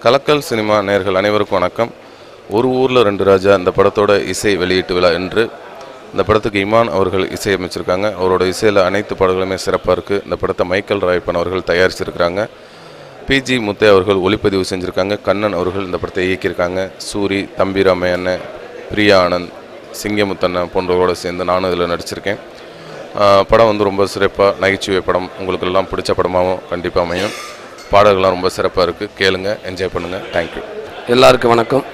கலக்கல் cinema நேயர்கள் அனைவருக்கும் வணக்கம். ஒரு ஊரில் ரெண்டு ராஜா இந்த படத்தோட இசை வெளியீட்டு விழா என்று இந்த படத்துக்கு இமான் அவர்கள் இசையமைச்சிருக்காங்க. அவரோட இசையில் அனைத்து பாடல்களுமே சிறப்பாக இருக்குது. இந்த படத்தை மைக்கேல் ராயப்பன் அவர்கள் தயாரிச்சிருக்கிறாங்க. பிஜி முத்தை அவர்கள் ஒளிப்பதிவு செஞ்சுருக்காங்க. கண்ணன் அவர்கள் இந்த படத்தை இயக்கியிருக்காங்க. சூரி, தம்பிராமையண்ண, பிரியா ஆனந்த், சிங்கமுத்தண்ணன் போன்றவரோடு சேர்ந்து நானும் இதில் நடிச்சிருக்கேன். படம் ரொம்ப சிறப்பாக நகைச்சுவை படம், உங்களுக்கு எல்லாம் பிடிச்ச படமாகவும் கண்டிப்பாக அமையும். பாடல்கள்லாம் ரொம்ப சிறப்பாக இருக்குது, கேளுங்க, என்ஜாய் பண்ணுங்கள். தேங்க்யூ. எல்லாருக்கும் வணக்கம்.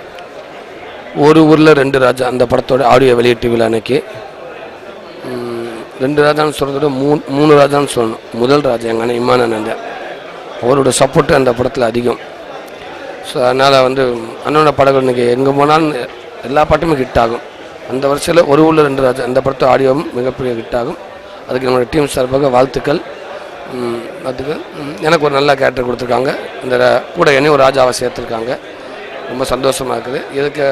ஒரு ஊரில் ரெண்டு ராஜா அந்த படத்தோட ஆடியோ வெளியீட்டு விழா அன்னைக்கு ரெண்டு ராஜான்னு சொல்கிறதோட மூணு ராஜான்னு சொல்லணும். முதல் ராஜா எங்கள் அண்ணன் இமான் அண்ணன், அவரோட சப்போர்ட்டு அந்த படத்தில் அதிகம். ஸோ அதனால் அண்ணனோட படங்கள் இன்றைக்கி எங்கே போனாலும் எல்லா பாட்டுமே ஹிட் ஆகும். அந்த வருஷத்தில் ஒரு ஊரில் ரெண்டு ராஜா அந்த படத்தோட ஆடியோவும் மிகப்பெரிய ஹிட் ஆகும். அதுக்கு நம்மளோட டீம் சார்பாக வாழ்த்துக்கள். எனக்கு ஒரு நல்ல கேரக்டர் கொடுத்துருக்காங்க. இந்த கூட என்னையும் ஒரு ராஜாவை சேர்த்துருக்காங்க. ரொம்ப சந்தோஷமாக இருக்குது. இதுக்கு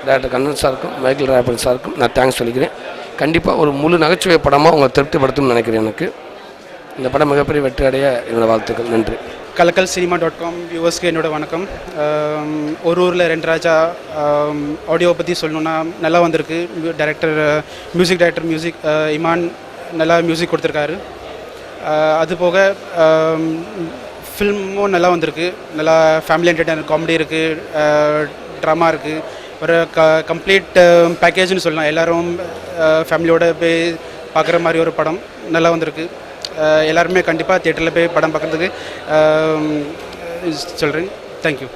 டேரக்டர் கண்ணன் சாருக்கும் மைக்கேல் ராயப்பன் சாருக்கும் நான் தேங்க்ஸ் சொல்லிக்கிறேன். கண்டிப்பாக ஒரு முழு நகைச்சுவை படமாக உங்களை திருப்திப்படுத்தும்னு நினைக்கிறேன். எனக்கு இந்த படம் மிகப்பெரிய வெற்றி அடைய என்னோடய வாழ்த்துக்கள். நன்றி. கலக்கல் சினிமா.com வியூவர்ஸ்க்கு என்னோட வணக்கம். ஒரு ஊரில் ரெண்டு ராஜா ஆடியோவை பற்றி சொல்லணுன்னா நல்லா வந்திருக்கு. மியூசிக் டைரக்டர் இமான் நல்லா மியூசிக் கொடுத்துருக்காரு. அது போக ஃபில்மும் நல்லா வந்திருக்கு. நல்லா ஃபேமிலி என்டர்டைனர், காமெடி இருக்குது, ட்ராமா இருக்குது. ஒரு கம்ப்ளீட் பேக்கேஜ்னு சொல்லலாம். எல்லோரும் ஃபேமிலியோடு போய் பார்க்குற மாதிரி ஒரு படம் நல்லா வந்திருக்கு. எல்லாருமே கண்டிப்பாக தியேட்டரில் போய் படம் பார்க்குறதுக்கு சொல்கிறேன். தேங்க்யூ.